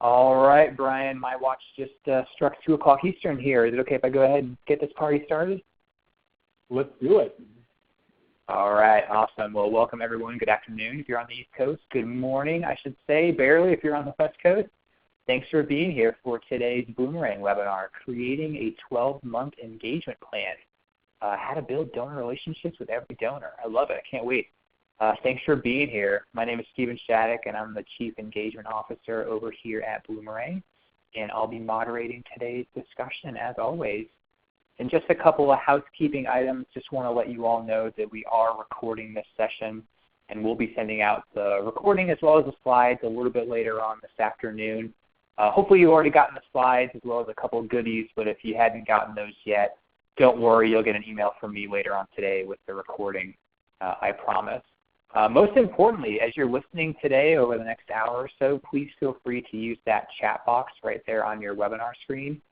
All right, Brian, my watch just struck 2 o'clock Eastern here. Is it okay if I go ahead and get this party started? Let's do it. All right, awesome. Well, welcome everyone. Good afternoon if you're on the East Coast. Good morning, I should say, barely if you're on the West Coast. Thanks for being here for today's Boomerang webinar, Creating a 12-Month Engagement Plan. How to build donor relationships with every donor. I love it. I can't wait. Thanks for being here. My name is Steven Shattuck, and I'm the Chief Engagement Officer over here at Boomerang, and I'll be moderating today's discussion as always. And just a couple of housekeeping items. Just want to let you all know that we are recording this session, and we'll be sending out the recording as well as the slides a little bit later on this afternoon. Hopefully you've already gotten the slides as well as a couple of goodies, but if you hadn't gotten those yet, don't worry, you'll get an email from me later on today with the recording, I promise. Most importantly, as you're listening today over the next hour or so, please feel free to use that chat box right there on your webinar screen.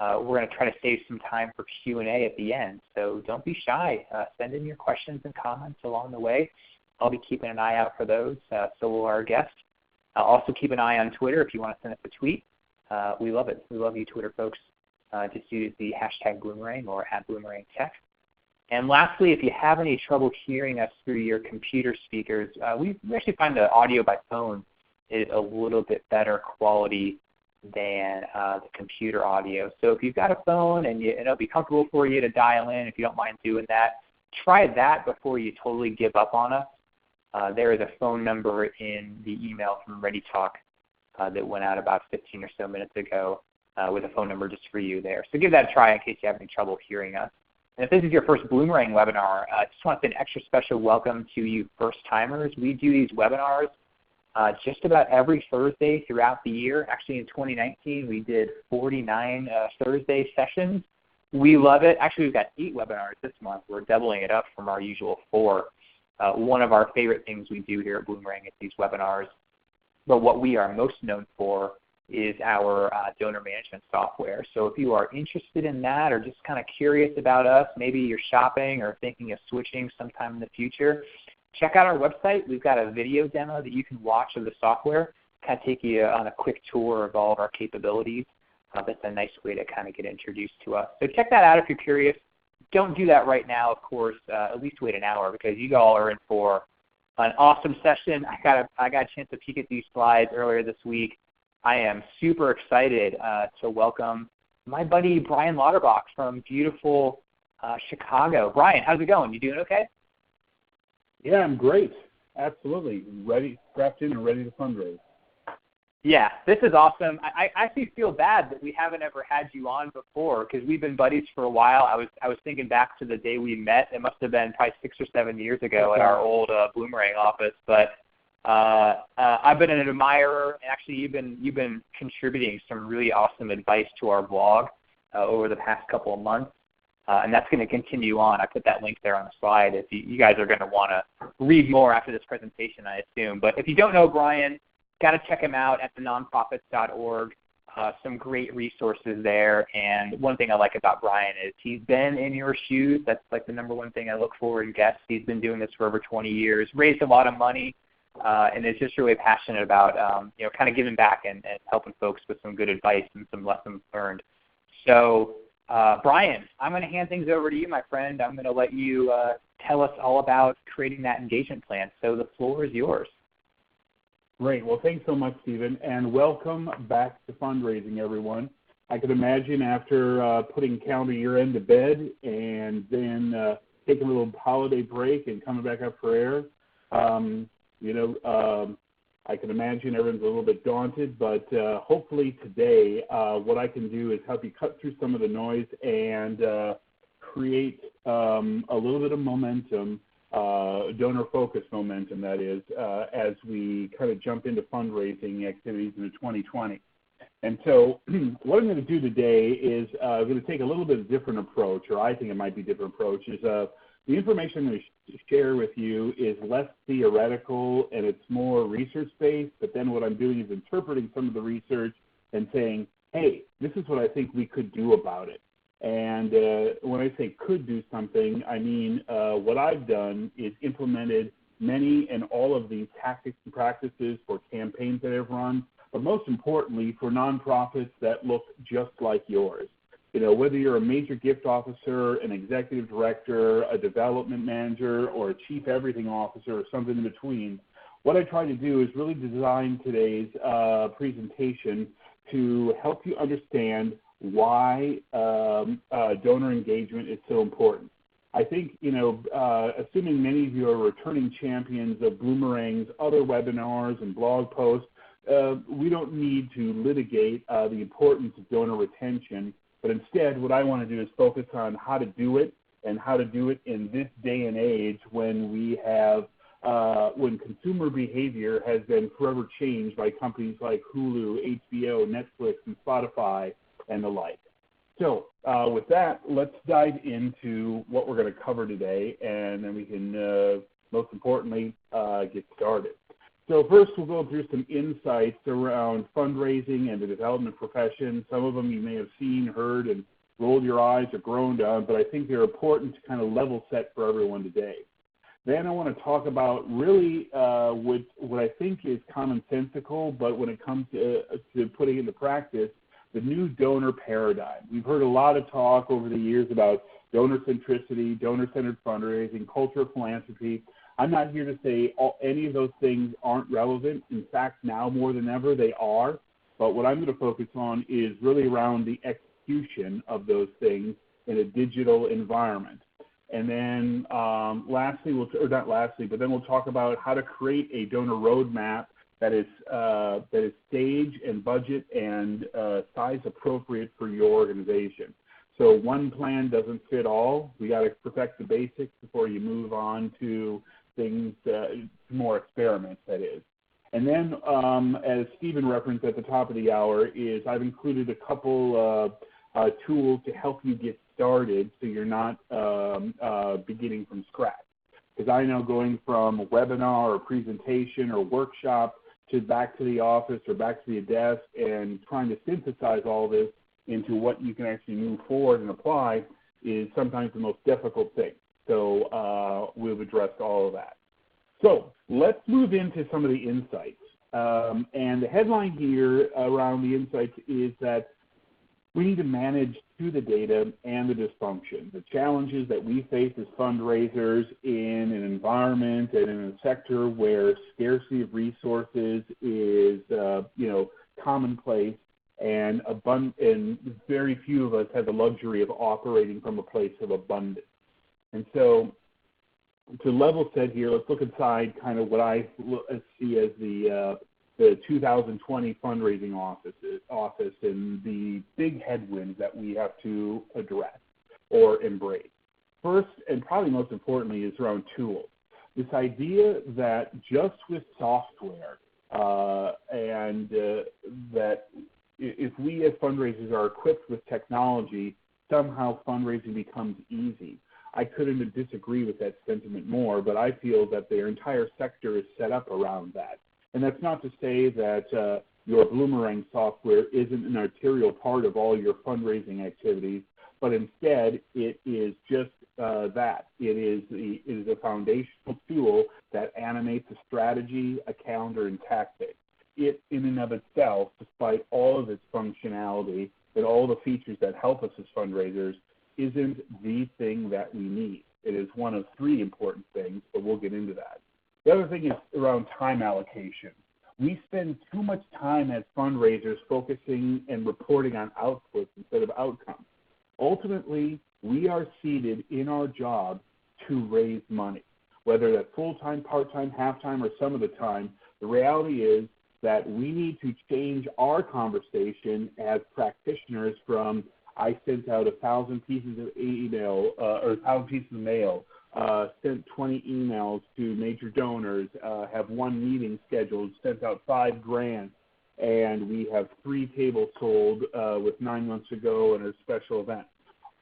We're going to try to save some time for Q&A at the end, so don't be shy. Send in your questions and comments along the way. I'll be keeping an eye out for those, so will our guest. Also keep an eye on Twitter if you want to send us a tweet. We love it. We love you Twitter folks. Just use the hashtag Boomerang or @BoomerangTech. And lastly, if you have any trouble hearing us through your computer speakers, we actually find the audio by phone is a little bit better quality than the computer audio. So if you've got a phone and it'll be comfortable for you to dial in, if you don't mind doing that, try that before you totally give up on us. There is a phone number in the email from ReadyTalk that went out about 15 or so minutes ago with a phone number just for you there. So give that a try in case you have any trouble hearing us. And if this is your first Boomerang webinar, I just want to say an extra special welcome to you first-timers. We do these webinars just about every Thursday throughout the year. Actually, in 2019, we did 49 Thursday sessions. We love it. Actually, we've got 8 webinars this month. We're doubling it up from our usual 4. One of our favorite things we do here at Boomerang is these webinars. But what we are most known for is our donor management software. So if you are interested in that or just kind of curious about us, maybe you're shopping or thinking of switching sometime in the future, check out our website. We've got a video demo that you can watch of the software, kind of take you on a quick tour of all of our capabilities. That's a nice way to kind of get introduced to us. So check that out if you're curious. Don't do that right now, of course. At least wait an hour because you all are in for an awesome session. I got a chance to peek at these slides earlier this week. I am super excited to welcome my buddy Brian Lauterbach from beautiful Chicago. Brian, how's it going? You doing okay? Yeah, I'm great. Absolutely. Ready, strapped in and ready to fundraise. Yeah, this is awesome. I actually feel bad that we haven't ever had you on before because we've been buddies for a while. I was thinking back to the day we met. It must have been probably 6 or 7 years ago at our old Boomerang office. But I've been an admirer. Actually, you've been contributing some really awesome advice to our blog over the past couple of months, and that's going to continue on. I put that link there on the slide. If you guys are going to want to read more after this presentation, I assume. But if you don't know Brian, got to check him out at thenonprofits.org. Some great resources there. And one thing I like about Brian is he's been in your shoes. That's like the number one thing I look for in guests. He's been doing this for over 20 years, raised a lot of money, and is just really passionate about kind of giving back and helping folks with some good advice and some lessons learned. So Brian, I'm going to hand things over to you, my friend. I'm going to let you tell us all about creating that engagement plan. So the floor is yours. Great. Well, thanks so much, Stephen, and welcome back to fundraising, everyone. I could imagine after putting calendar year end to bed and then taking a little holiday break and coming back up for air, I can imagine everyone's a little bit daunted, but hopefully today what I can do is help you cut through some of the noise and create a little bit of momentum, donor-focused momentum, that is, as we kind of jump into fundraising activities into 2020. And so what I'm going to do today is I'm going to take a little bit of different approach, or I think it might be a different approach, is the information I'm going to share with you is less theoretical and it's more research-based, but then what I'm doing is interpreting some of the research and saying, hey, this is what I think we could do about it. And when I say could do something, I mean what I've done is implemented many and all of these tactics and practices for campaigns that I've run. but most importantly for nonprofits that look just like yours. You know, whether you're a major gift officer, an executive director, a development manager, or a chief everything officer, or something in between, what I try to do is really design today's presentation to help you understand why donor engagement is so important. I think, you know, assuming many of you are returning champions of Bloomerang's other webinars and blog posts, we don't need to litigate the importance of donor retention, but instead what I want to do is focus on how to do it and how to do it in this day and age when we have when consumer behavior has been forever changed by companies like Hulu, HBO, Netflix, and Spotify, and the like. So with that, let's dive into what we're going to cover today, and then we can, most importantly, get started. So first, we'll go through some insights around fundraising and the development profession. Some of them you may have seen, heard, and rolled your eyes or groaned on, but I think they're important to kind of level set for everyone today. Then I want to talk about really what I think is commonsensical, but when it comes to putting into practice, the new donor paradigm. We've heard a lot of talk over the years about donor centricity, donor-centered fundraising, culture of philanthropy. I'm not here to say any of those things aren't relevant. In fact, now more than ever, they are. But what I'm going to focus on is really around the execution of those things in a digital environment. And then lastly, but then we'll talk about how to create a donor roadmap that is stage and budget and size appropriate for your organization. So one plan doesn't fit all. We got to perfect the basics before you move on to things, more experiments, that is. And then, as Stephen referenced at the top of the hour, is I've included a couple tools to help you get started so you're not beginning from scratch. Because I know going from a webinar or presentation or workshop to back to the office or back to the desk and trying to synthesize all this into what you can actually move forward and apply is sometimes the most difficult thing. So we've addressed all of that. So let's move into some of the insights. And the headline here around the insights is that we need to manage to the data and the dysfunction, the challenges that we face as fundraisers in an environment and in a sector where scarcity of resources is, commonplace, and very few of us have the luxury of operating from a place of abundance. And so, to level set here, let's look inside kind of what I see as the 2020 fundraising office and the big headwinds that we have to address or embrace. First, and probably most importantly, is around tools. This idea that just with software that if we as fundraisers are equipped with technology, somehow fundraising becomes easy. I couldn't disagree with that sentiment more, but I feel that their entire sector is set up around that. And that's not to say that your Bloomerang software isn't an arterial part of all your fundraising activities, but instead it is just that. It is a foundational tool that animates a strategy, a calendar, and tactics. It, in and of itself, despite all of its functionality and all the features that help us as fundraisers, isn't the thing that we need. It is one of three important things, but we'll get into that. The other thing is around time allocation. We spend too much time as fundraisers focusing and reporting on outputs instead of outcomes. Ultimately, we are seated in our job to raise money, whether that's full-time, part-time, half-time, or some of the time. The reality is that we need to change our conversation as practitioners from I sent out 1,000 pieces of email or 1,000 pieces of mail, sent 20 emails to major donors, have one meeting scheduled, sent out 5 grants, and we have 3 tables sold with 9 months ago and a special event.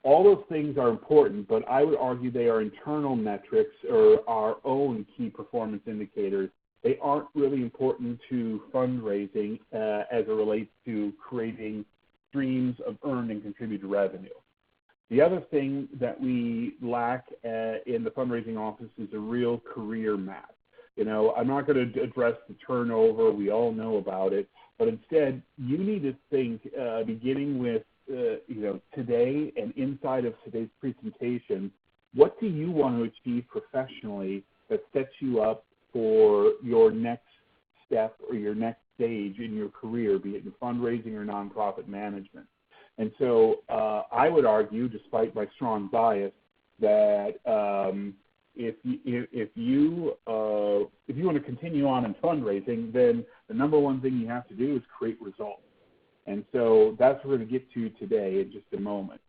All those things are important, but I would argue they are internal metrics or our own key performance indicators. They aren't really important to fundraising as it relates to creating streams of earned and contributed revenue. The other thing that we lack in the fundraising office is a real career map. You know, I'm not going to address the turnover. We all know about it. But instead, you need to think, beginning with today and inside of today's presentation, what do you want to achieve professionally that sets you up for your next step or your next stage in your career, be it in fundraising or nonprofit management? And so I would argue, despite my strong bias, that if you want to continue on in fundraising, then the number one thing you have to do is create results. And so that's what we're going to get to today in just a moment.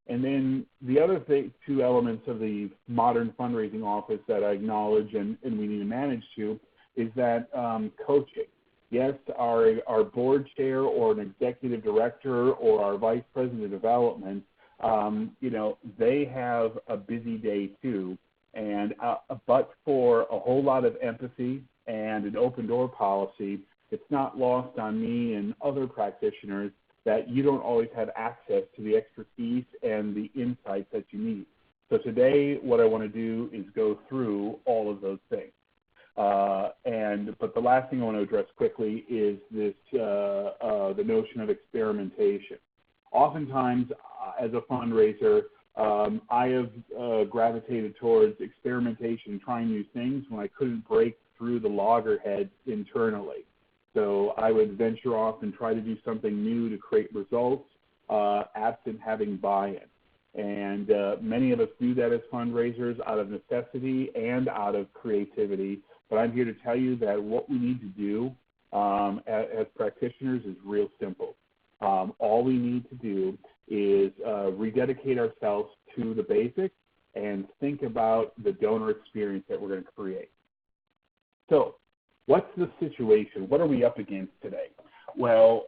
And then the other two elements of the modern fundraising office that I acknowledge and we need to manage to is that coaching. Yes, our board chair or an executive director or our vice president of development, they have a busy day too. And but for a whole lot of empathy and an open door policy, it's not lost on me and other practitioners that you don't always have access to the expertise and the insights that you need. So today, what I want to do is go through all of those things. But the last thing I want to address quickly is this the notion of experimentation. Oftentimes, as a fundraiser, I have gravitated towards experimentation, trying new things when I couldn't break through the loggerheads internally. So I would venture off and try to do something new to create results, absent having buy-in. And many of us do that as fundraisers out of necessity and out of creativity. But I'm here to tell you that what we need to do as practitioners is real simple. All we need to do is rededicate ourselves to the basics and think about the donor experience that we're going to create. So what's the situation? What are we up against today? Well,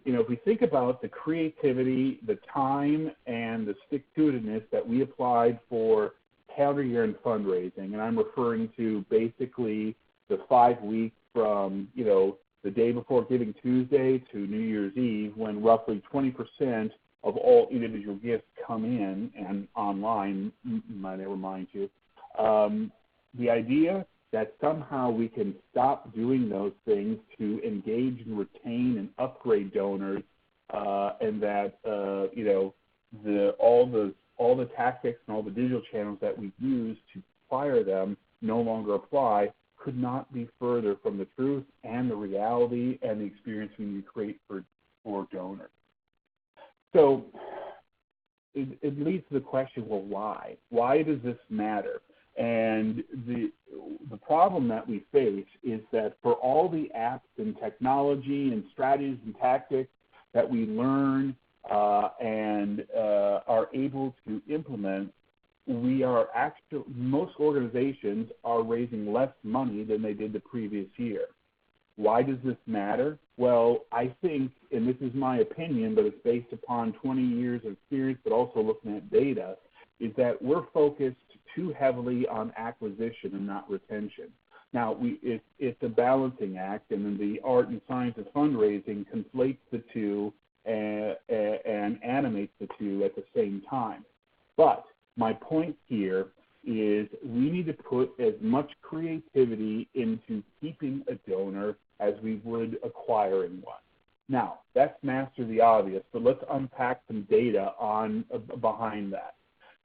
if we think about the creativity, the time, and the stick-to-itiveness that we applied for calendar year in fundraising, and I'm referring to basically the 5 weeks from, the day before Giving Tuesday to New Year's Eve, when roughly 20% of all individual gifts come in and online, might I remind you. The idea that somehow we can stop doing those things to engage and retain and upgrade donors, and that all the tactics and all the digital channels that we use to acquire them no longer apply, could not be further from the truth and the reality and the experience we need to create for donors. So it leads to the question, well, why? Why does this matter? And the problem that we face is that for all the apps and technology and strategies and tactics that we learn and are able to implement, most organizations are raising less money than they did the previous year. Why does this matter? Well, I think, and this is my opinion, but it's based upon 20 years of experience, but also looking at data, is that we're focused too heavily on acquisition and not retention. Now, it's a balancing act, and then the art and science of fundraising conflates the two and animates the two at the same time. But my point here is we need to put as much creativity into keeping a donor as we would acquiring one. Now, that's master the obvious, but let's unpack some data behind that.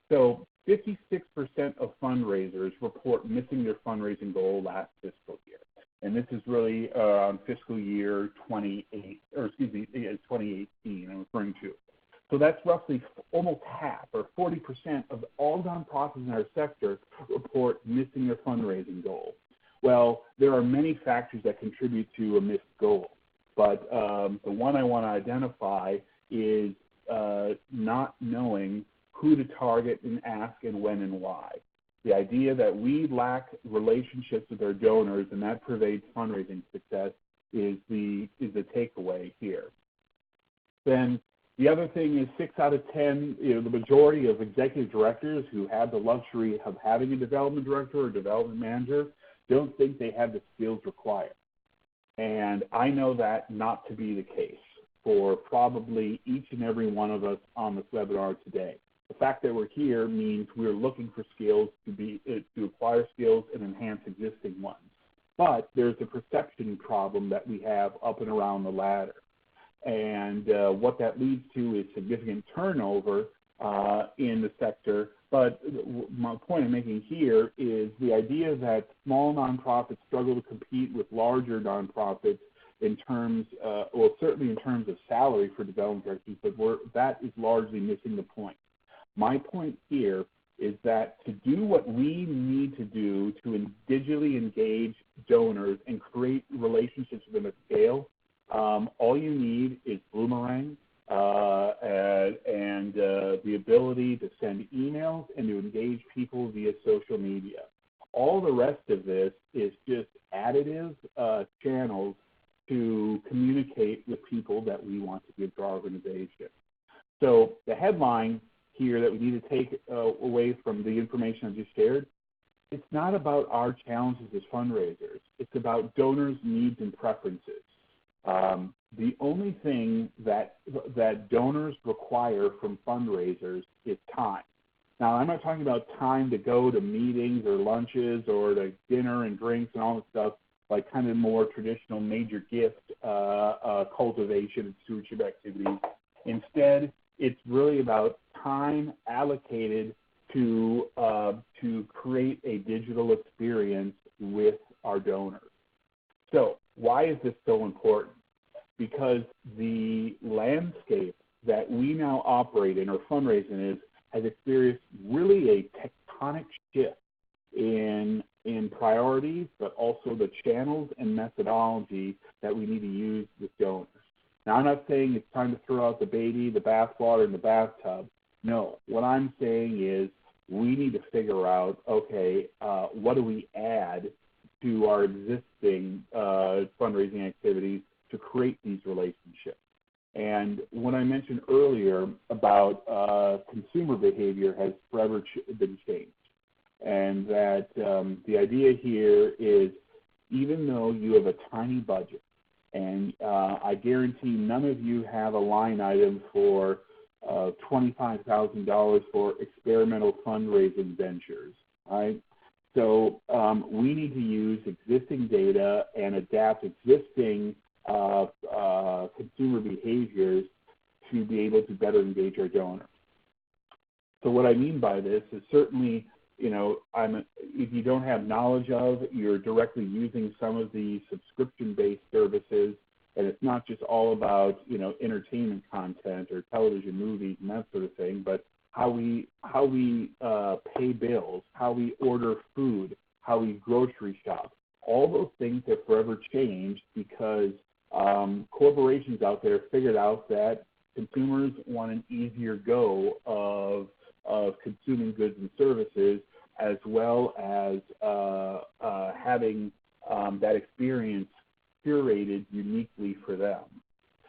So 56% of fundraisers report missing their fundraising goal last fiscal year. And this is really on fiscal year 2018 I'm referring to. So that's roughly almost half, or 40% of all nonprofits in our sector report missing their fundraising goal. Well, there are many factors that contribute to a missed goal, but the one I want to identify is not knowing who to target and ask and when and why. The idea that we lack relationships with our donors and that pervades fundraising success is the takeaway here. Then the other thing is 6 out of 10, the majority of executive directors who have the luxury of having a development director or development manager don't think they have the skills required. And I know that not to be the case for probably each and every one of us on this webinar today. The fact that we're here means we're looking for skills to acquire skills and enhance existing ones. but there's a perception problem that we have up and around the ladder. And what that leads to is significant turnover in the sector. But my point I'm making here is the idea that small nonprofits struggle to compete with larger nonprofits in terms, well, certainly in terms of salary for development directors, but that is largely missing the point. My point here is that to do what we need to do to digitally engage donors and create relationships with them at scale, all you need is Boomerang and the ability to send emails and to engage people via social media. All the rest of this is just additive channels to communicate with people that we want to give to our organization. So the headline here that we need to take away from the information I just shared, it's not about our challenges as fundraisers. It's about donors' needs and preferences. The only thing that donors require from fundraisers is time. Now, I'm not talking about time to go to meetings or lunches or to dinner and drinks and all that stuff, like kind of more traditional major gift cultivation and stewardship activities. Instead, it's really about time allocated to create a digital experience with our donors. So why is this so important? Because the landscape that we now operate in, or fundraising is, has experienced really a tectonic shift in priorities, but also the channels and methodology that we need to use with donors. Now, I'm not saying it's time to throw out the baby, the bathwater, and the bathtub. No, what I'm saying is we need to figure out, okay, what do we add to our existing fundraising activities to create these relationships? And what I mentioned earlier about consumer behavior has forever been changed. And that the idea here is, even though you have a tiny budget, and I guarantee none of you have a line item for $25,000 for experimental fundraising ventures, right? So we need to use existing data and adapt existing consumer behaviors to be able to better engage our donors. So what I mean by this is certainly, if you don't have knowledge of, you're directly using some of the subscription-based services, and it's not just all about, entertainment content or television, movies, and that sort of thing, but how we pay bills, how we order food, how we grocery shop. All those things have forever changed because corporations out there figured out that consumers want an easier go of consuming goods and services, as well as having that experience curated uniquely for them.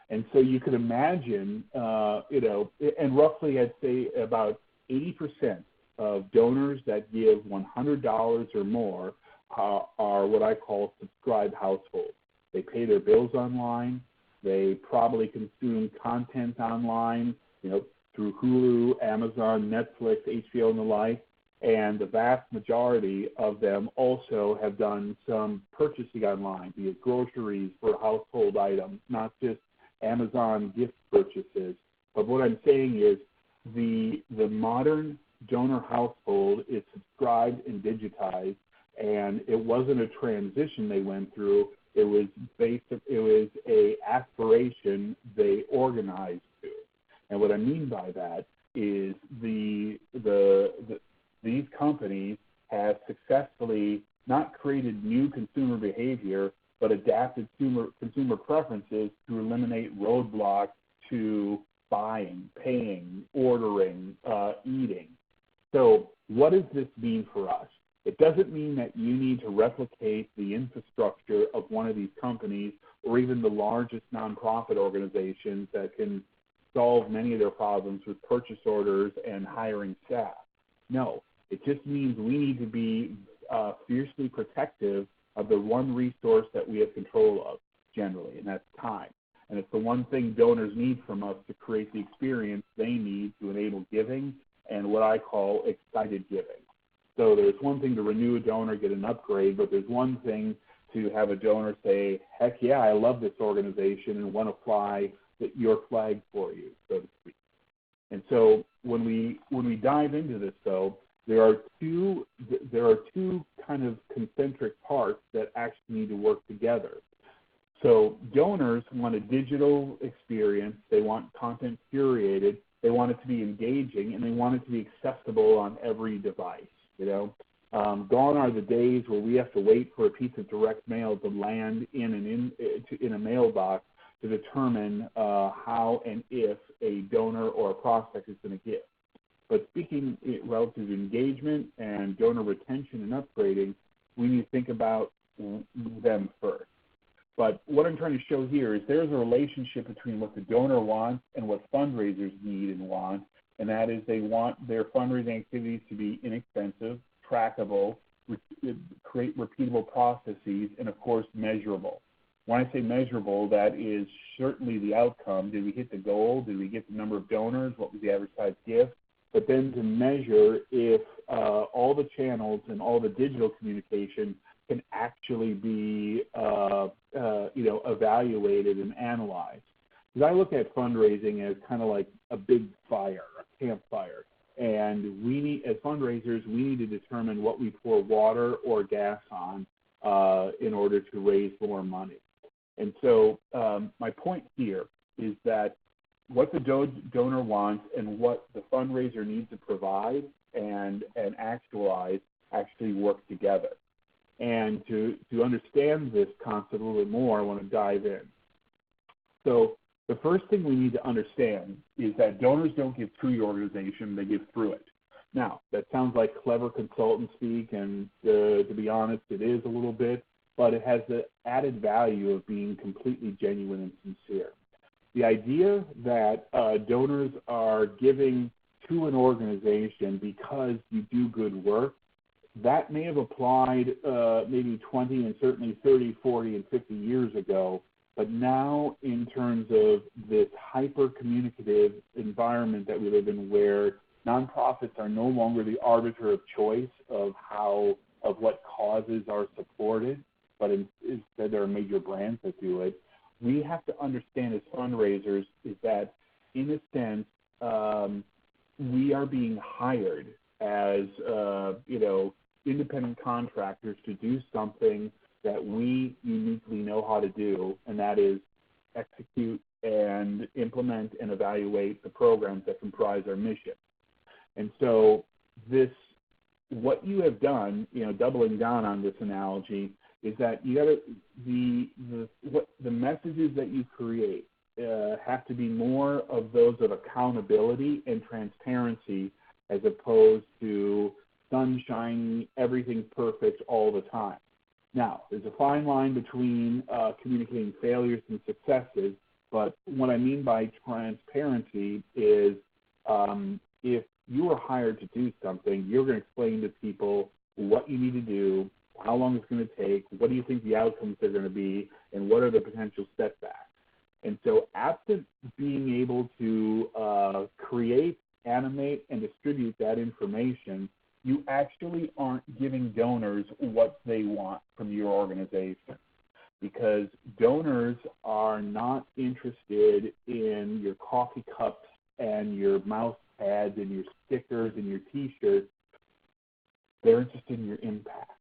And so you could imagine, and roughly I'd say about 80% of donors that give $100 or more are what I call subscribed households. They pay their bills online. They probably consume content online, through Hulu, Amazon, Netflix, HBO, and the like. And the vast majority of them also have done some purchasing online, be it groceries for household items, not just Amazon gift purchases. But what I'm saying is the modern donor household is subscribed and digitized, and it wasn't a transition they went through. It was a aspiration they organized to. And what I mean by that is these companies have successfully not created new consumer behavior, but adapted consumer preferences to eliminate roadblocks to buying, paying, ordering, eating. So what does this mean for us? It doesn't mean that you need to replicate the infrastructure of one of these companies or even the largest nonprofit organizations that can solve many of their problems with purchase orders and hiring staff. No, it just means we need to be fiercely protective of the one resource that we have control of generally, and that's time. And it's the one thing donors need from us to create the experience they need to enable giving and what I call excited giving. So there's one thing to renew a donor, get an upgrade, but there's one thing to have a donor say, heck yeah, I love this organization and want to fly your flag for you, so to speak. And so when we dive into this, though, there are two kind of concentric parts that actually need to work together. So donors want a digital experience, they want content curated, they want it to be engaging, and they want it to be accessible on every device. Gone are the days where we have to wait for a piece of direct mail to land in a mailbox to determine how and if a donor or a prospect is going to give. But speaking relative to engagement and donor retention and upgrading, we need to think about them first. But what I'm trying to show here is there's a relationship between what the donor wants and what fundraisers need and want, and that is they want their fundraising activities to be inexpensive, trackable, create repeatable processes, and of course measurable. When I say measurable, that is certainly the outcome. Did we hit the goal? Did we get the number of donors? What was the average size gift? But then to measure if all the channels and all the digital communication can actually be evaluated and analyzed. Because I look at fundraising as kind of like a big fire, a campfire. And we need, as fundraisers, we need to determine what we pour water or gas on in order to raise more money. And so my point here is that what the donor wants and what the fundraiser needs to provide and actualize actually work together. And to understand this concept a little bit more, I want to dive in. So the first thing we need to understand is that donors don't give to your organization, they give through it. Now, that sounds like clever consultant speak, and to be honest, it is a little bit, but it has the added value of being completely genuine and sincere. The idea that donors are giving to an organization because you do good work, that may have applied maybe 20 and certainly 30, 40, and 50 years ago, but now in terms of this hyper-communicative environment that we live in where nonprofits are no longer the arbiter of choice of what causes are supported, but instead there are major brands that do it, we have to understand as fundraisers is that, in a sense, we are being hired as, independent contractors to do something that we uniquely know how to do, and that is execute and implement and evaluate the programs that comprise our mission. And so what you have done, doubling down on this analogy, is that you got to the messages that you create have to be more of those of accountability and transparency as opposed to sunshiny, everything's perfect all the time. Now, there's a fine line between communicating failures and successes, but what I mean by transparency is if you are hired to do something, you're going to explain to people what you need to do, how long it's going to take, what do you think the outcomes are going to be, and what are the potential setbacks. And so absent being able to create, animate, and distribute that information, you actually aren't giving donors what they want from your organization, because donors are not interested in your coffee cups and your mouse pads and your stickers and your T-shirts. They're interested in your impact.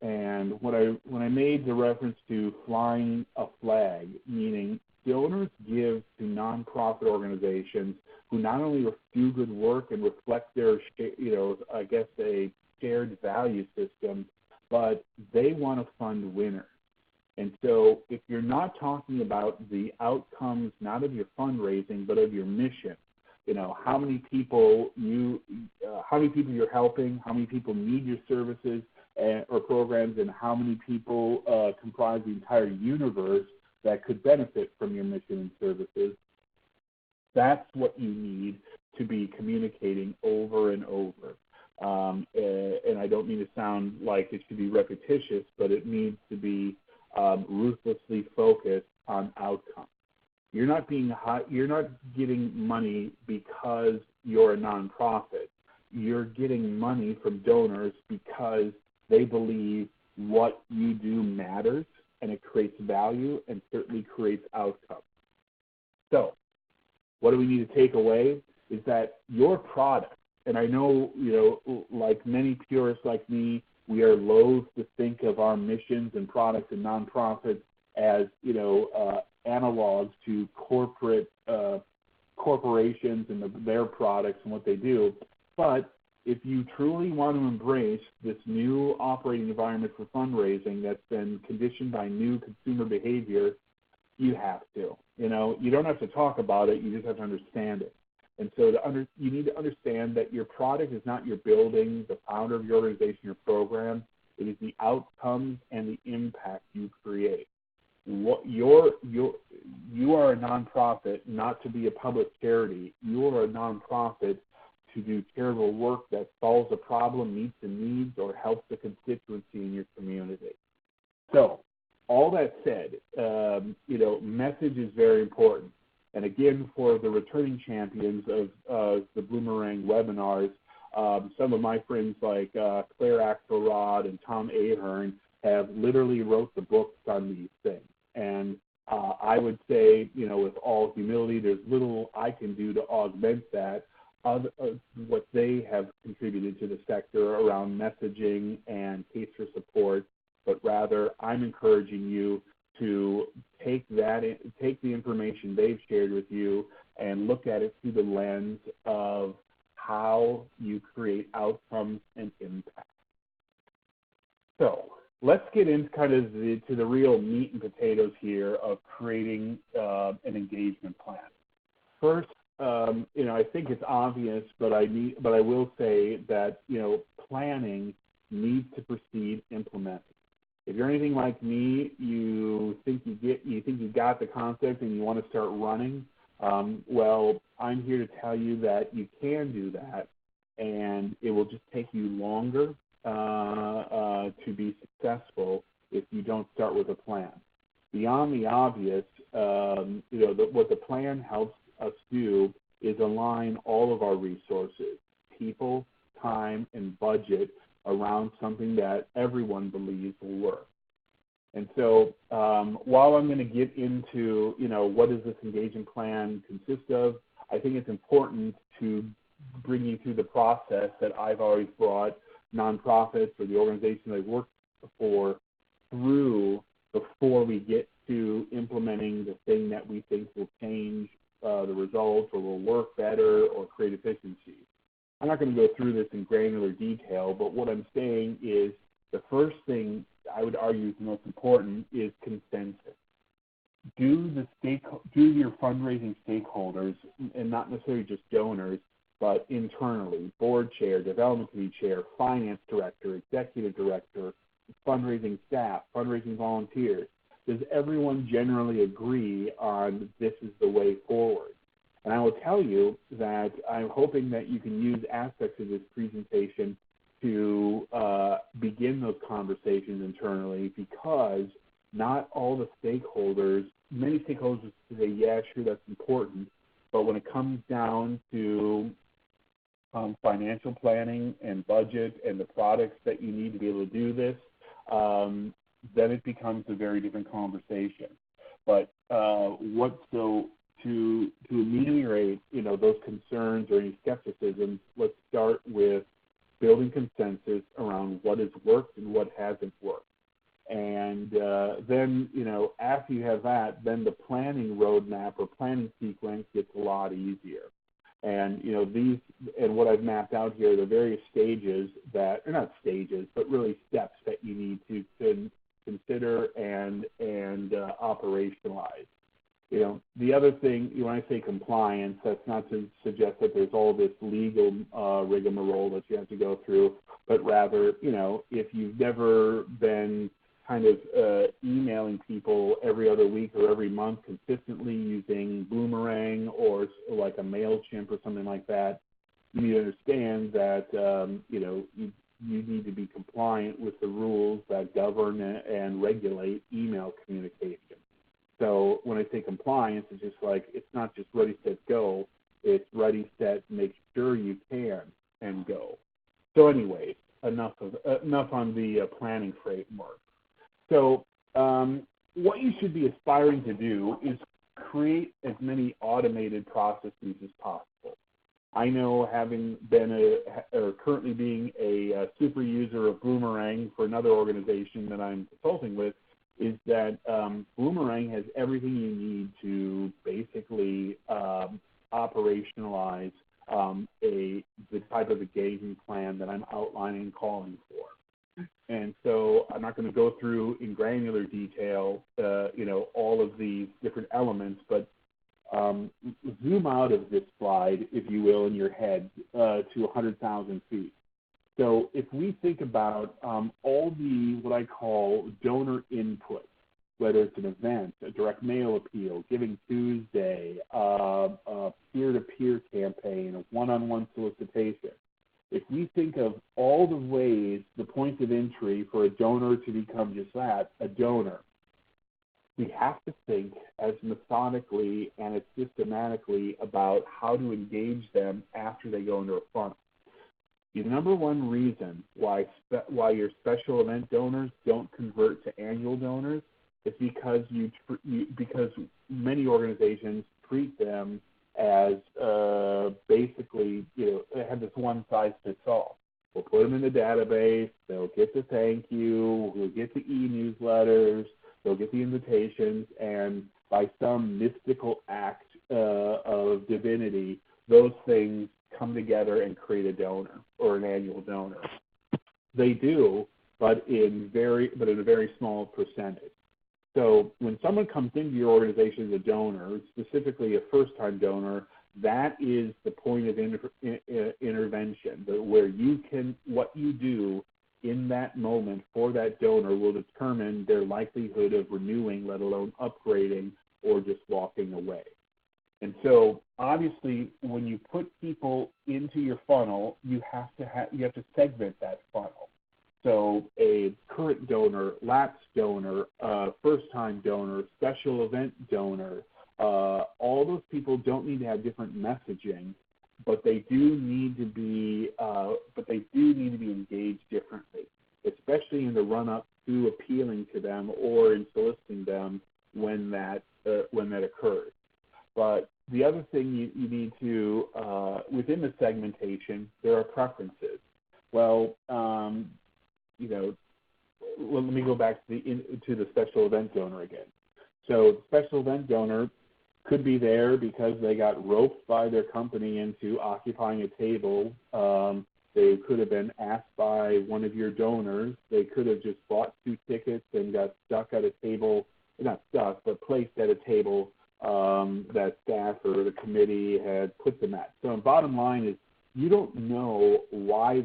And when I made the reference to flying a flag, meaning donors give to nonprofit organizations who not only do good work and reflect their, a shared value system, but they want to fund winners. And so if you're not talking about the outcomes, not of your fundraising, but of your mission, how many people you're helping, how many people need your services or programs, and how many people comprise the entire universe that could benefit from your mission and services, that's what you need to be communicating over and over. And I don't mean to sound like it should be repetitious, but it needs to be ruthlessly focused on outcomes. You're not getting money because you're a nonprofit. You're getting money from donors because they believe what you do matters creates value and certainly creates outcomes. So what do we need to take away is that your product, and I know, like many purists like me, we are loath to think of our missions and products and nonprofits as, analogs to corporations and their products and what they do. But if you truly want to embrace this new operating environment for fundraising that's been conditioned by new consumer behavior, you have to. You don't have to talk about it, you just have to understand it. And so you need to understand that your product is not your building, the founder of your organization, your program. It is the outcomes and the impact you create. You are a nonprofit not to be a public charity. You are a nonprofit to do charitable work that solves a problem, meets the needs, or helps the constituency in your community. So, all that said, message is very important. And again, for the returning champions of the Boomerang webinars, some of my friends like Claire Axelrod and Tom Ahern have literally wrote the books on these things. And I would say, with all humility, there's little I can do to augment that, what they have contributed to the sector around messaging and case for support, but rather I'm encouraging you to take the information they've shared with you and look at it through the lens of how you create outcomes and impact. So let's get into kind of to the real meat and potatoes here of creating an engagement plan. First, I think it's obvious, but I will say that planning needs to precede implementing. If you're anything like me, you think you got the concept and you want to start running. Well, I'm here to tell you that you can do that, and it will just take you longer to be successful if you don't start with a plan. Beyond the obvious, what the plan helps us do is align all of our resources, people, time, and budget around something that everyone believes will work. And so while I'm going to get into, what does this engagement plan consist of, I think it's important to bring you through the process that I've always brought nonprofits or the organizations I've worked for through before we get to implementing the thing that we think will change the results or will work better or create efficiency. I'm not going to go through this in granular detail, but what I'm saying is the first thing I would argue is the most important is consensus. Do your fundraising stakeholders, and not necessarily just donors, but internally, board chair, development committee chair, finance director, executive director, fundraising staff, fundraising volunteers, does everyone generally agree on this is the way forward? And I will tell you that I'm hoping that you can use aspects of this presentation to begin those conversations internally, because not all the stakeholders, many stakeholders say, yeah, sure, that's important, but when it comes down to financial planning and budget and the products that you need to be able to do this, then it becomes a very different conversation. But to ameliorate, those concerns or any skepticism, let's start with building consensus around what has worked and what hasn't worked. And then, after you have that, then the planning roadmap or planning sequence gets a lot easier. And, and what I've mapped out here are the various stages that, or not stages, but really steps that you need to consider and operationalize. The other thing, when I say compliance, that's not to suggest that there's all this legal rigmarole that you have to go through, but rather, if you've never been kind of emailing people every other week or every month consistently using Boomerang or like a MailChimp or something like that, you need to understand that, you need to be compliant with the rules that govern and regulate email communication. So when I say compliance, it's just like, it's not just ready, set, go. It's ready, set, make sure you can, and go. So anyways, enough on the planning framework. So, what you should be aspiring to do is create as many automated processes as possible. I know, having been currently being a super user of Boomerang for another organization that I'm consulting with, is that Boomerang has everything you need to basically operationalize the type of engagement plan that I'm outlining and calling for. And so I'm not going to go through in granular detail, all of these different elements, but zoom out of this slide, if you will, in your head to 100,000 feet. So if we think about all the what I call donor input, whether it's an event, a direct mail appeal, Giving Tuesday, a peer-to-peer campaign, a one-on-one solicitation, if we think of all the ways, the points of entry for a donor to become just that, a donor, we have to think as methodically and as systematically about how to engage them after they go into a funnel. The number one reason why your special event donors don't convert to annual donors is because because many organizations treat them as basically, they have this one-size-fits-all. We'll put them in the database, they'll get the thank you, we'll get the e-newsletters, they'll get the invitations, and by some mystical act of divinity, those things come together and create a donor or an annual donor. They do, but in a very small percentage. So when someone comes into your organization as a donor, specifically a first-time donor, that is the point of intervention, where what you do in that moment for that donor will determine their likelihood of renewing, let alone upgrading or just walking away. And so obviously when you put people into your funnel, you have to segment that funnel. So a current donor, lapsed donor, first-time donor, special event donor, all those people don't need to have different messaging, but they do need to be engaged differently, especially in the run-up to appealing to them or in soliciting them when that occurs. But the other thing you need to within the segmentation, there are preferences. Well, let me go back to the special event donor again. So the special event donor could be there because they got roped by their company into occupying a table. They could have been asked by one of your donors. They could have just bought 2 tickets and got stuck at a table, not stuck, but placed at a table that staff or the committee had put them at. So the bottom line is you don't know why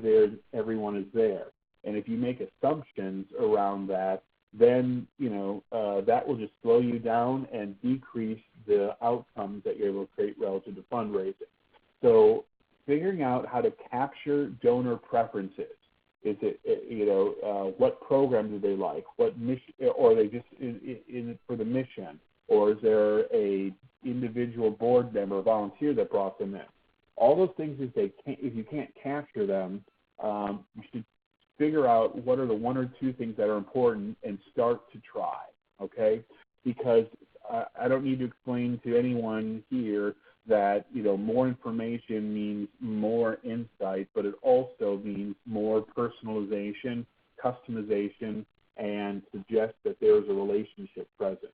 everyone is there. And if you make assumptions around that, then that will just slow you down and decrease the outcomes that you're able to create relative to fundraising. So figuring out how to capture donor preferences. Is it, what program do they like? What mission, or are they just in it for the mission? Or is there a individual board member, volunteer that brought them in? All those things, if you can't capture them, you should figure out what are the 1 or 2 things that are important and start to try, okay? Because I don't need to explain to anyone here that, more information means more insight, but it also means more personalization, customization, and suggests that there is a relationship present.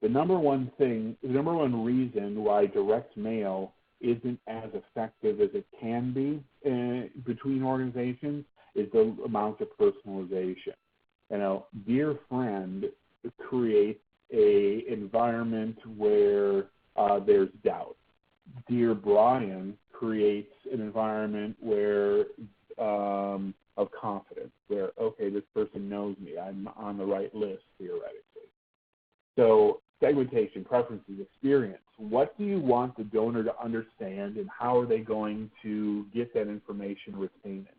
The number one reason why direct mail isn't as effective as it can be between organizations is the amount of personalization. Dear Friend creates an environment where there's doubt. Dear Brian creates an environment where of confidence, where, okay, this person knows me. I'm on the right list, theoretically. So segmentation, preferences, experience. What do you want the donor to understand, and how are they going to get that information, retain it?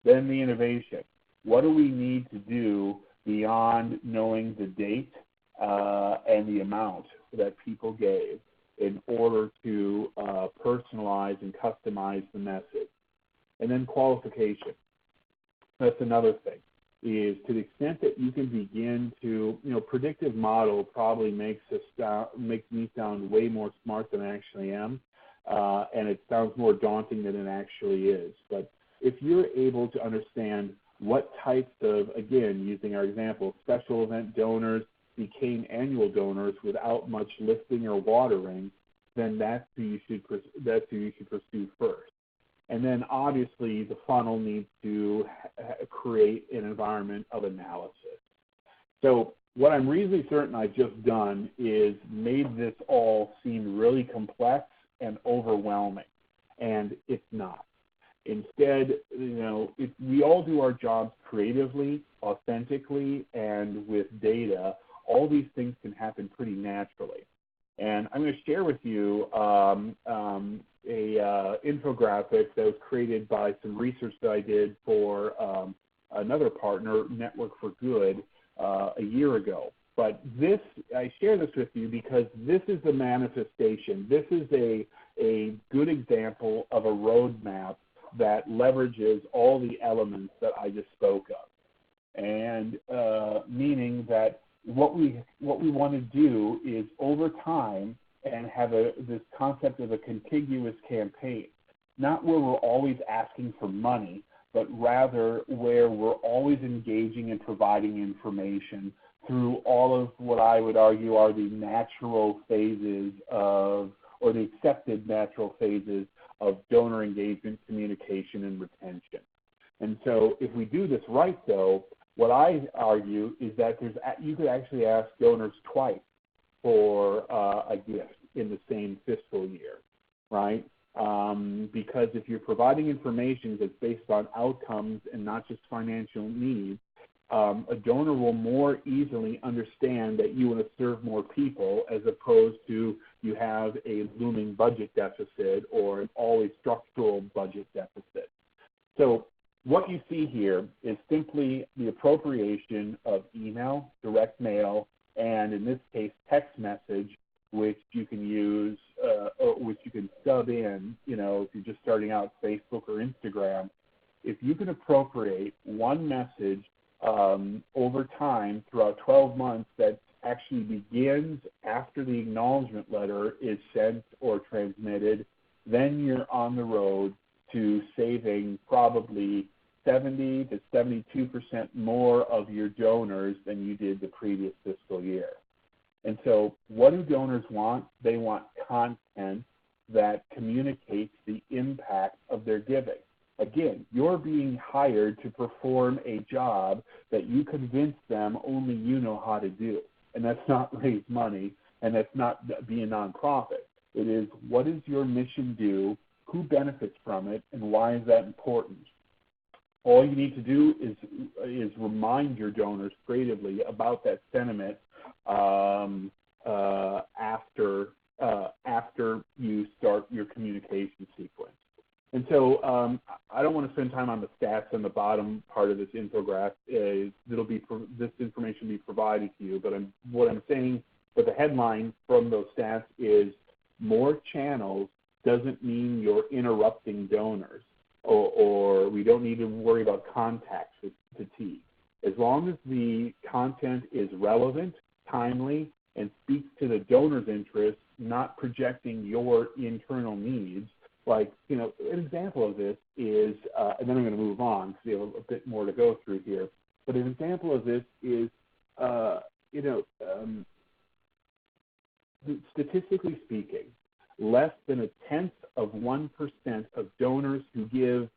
Then the innovation. What do we need to do beyond knowing the date and the amount that people gave in order to personalize and customize the message? And then qualification. That's another thing. is to the extent that you can begin to, predictive model probably makes me sound way more smart than I actually am, and it sounds more daunting than it actually is. But if you're able to understand what types of, again, using our example, special event donors became annual donors without much lifting or watering, then that's who you should pursue first. And then obviously the funnel needs to create an environment of analysis. So what I'm reasonably certain I've just done is made this all seem really complex and overwhelming, and it's not. Instead, if we all do our jobs creatively, authentically, and with data, all these things can happen pretty naturally. And I'm going to share with you a infographic that was created by some research that I did for another partner, Network for Good, a year ago. But I share this with you because this is the manifestation. This is a good example of a roadmap that leverages all the elements that I just spoke of. And meaning that what we want to do is over time and have this concept of a contiguous campaign, not where we're always asking for money, but rather where we're always engaging and providing information through all of what I would argue are the natural phases of, or the accepted natural phases of donor engagement, communication, and retention. And so if we do this right, though, what I argue is that you could actually ask donors twice for a gift in the same fiscal year, right? Because if you're providing information that's based on outcomes and not just financial needs, a donor will more easily understand that you want to serve more people as opposed to you have a looming budget deficit or an always structural budget deficit. So what you see here is simply the appropriation of email, direct mail, and in this case, text message, which you can use, or which you can sub in, if you're just starting out Facebook or Instagram. If you can appropriate one message over time throughout 12 months that actually begins after the acknowledgement letter is sent or transmitted, then you're on the road to saving probably 70 to 72% more of your donors than you did the previous fiscal year. And so what do donors want? They want content that communicates the impact of their giving. Again, you're being hired to perform a job that you convince them only you know how to do. And that's not raise money, and that's not be a nonprofit. It is, what does your mission do, who benefits from it, and why is that important? All you need to do is remind your donors creatively about that sentiment after you start your communication sequence. And so I don't want to spend time on the stats on the bottom part of this infographic. This information will be provided to you, but what I'm saying, but the headline from those stats is more channels doesn't mean you're interrupting donors, or we don't need to worry about contact fatigue. As long as the content is relevant, timely, and speaks to the donor's interests, not projecting your internal needs. Like, an example of this is, and then I'm going to move on because we have a bit more to go through here, but an example of this is, statistically speaking, less than 0.1% of donors who give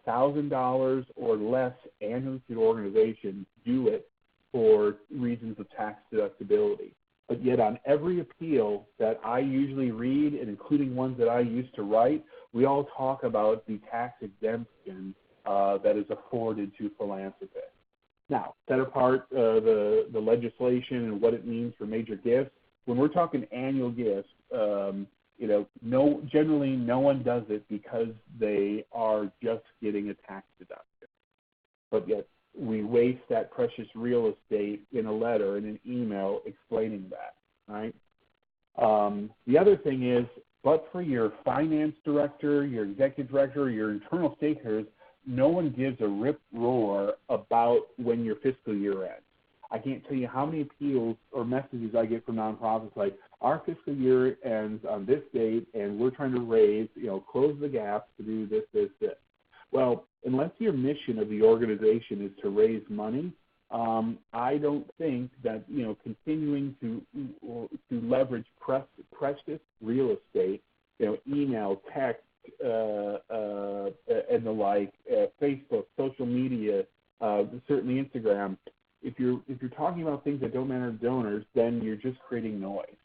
$1,000 or less annually to the organization do it for reasons of tax deductibility. But yet on every appeal that I usually read, and including ones that I used to write, we all talk about the tax exemption that is afforded to philanthropists. Now, set apart the legislation and what it means for major gifts, when we're talking annual gifts, generally no one does it because they are just getting a tax deduction. But yet we waste that precious real estate in a letter and an email explaining that, right? The other thing is, but for your finance director, your executive director, your internal stakeholders, no one gives a rip roar about when your fiscal year ends. I can't tell you how many appeals or messages I get from nonprofits like, our fiscal year ends on this date, and we're trying to raise, close the gap to do this, this, this. Well, unless your mission of the organization is to raise money, I don't think that, continuing to leverage precious real estate, email, text, and the like, Facebook, social media, certainly Instagram. If you're talking about things that don't matter to donors, then you're just creating noise.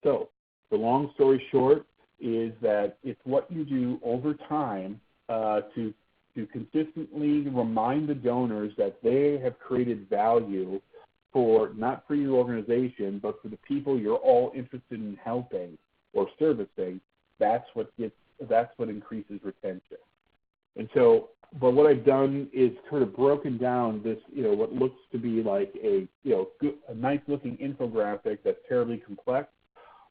So the long story short is that it's what you do over time to consistently remind the donors that they have created value not for your organization, but for the people you're all interested in helping or servicing. That's what increases retention. And so, but what I've done is sort of broken down this, what looks to be like a nice looking infographic that's terribly complex.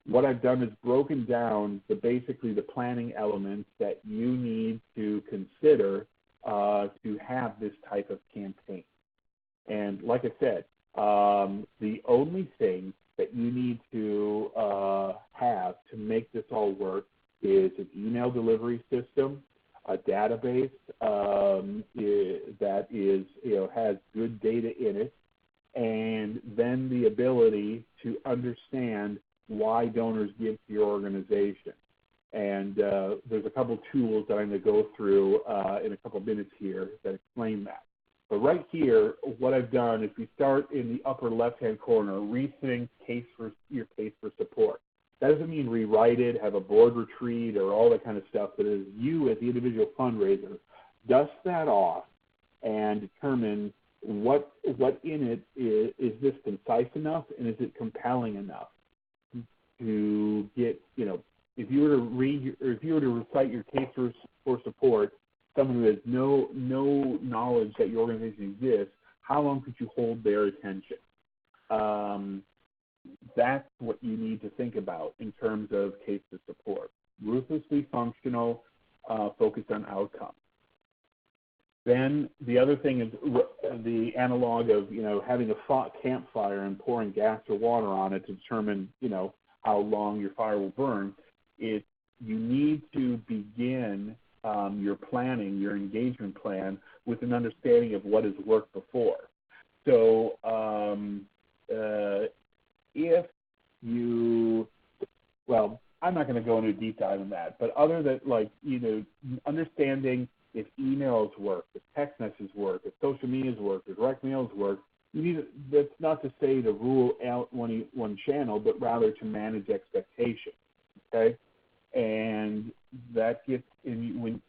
What I've done is broken down basically the planning elements that you need to consider to have this type of campaign. And like I said, the only thing that you need to have to make this all work is an email delivery system, a database that is, has good data in it, and then the ability to understand why donors give to your organization. And there's a couple tools that I'm going to go through in a couple minutes here that explain that. But right here, what I've done is we start in the upper left-hand corner, rethink your case for support. That doesn't mean rewrite it, have a board retreat, or all that kind of stuff, but as you, as the individual fundraiser, dust that off and determine what in it is this concise enough and is it compelling enough to get, if you were to read or if you were to recite your case for support, someone who has no knowledge that your organization exists, how long could you hold their attention? That's what you need to think about in terms of case to support. Ruthlessly functional, focused on outcomes. Then the other thing is the analog of, having a campfire and pouring gas or water on it to determine, how long your fire will burn. You need to begin your planning, your engagement plan, with an understanding of what has worked before. So if you, well, I'm not going to go into a deep dive on that, but other than understanding if emails work, if text messages work, if social medias work, if direct mails work, that's not to say to rule out one channel, but rather to manage expectations, okay? And that gets when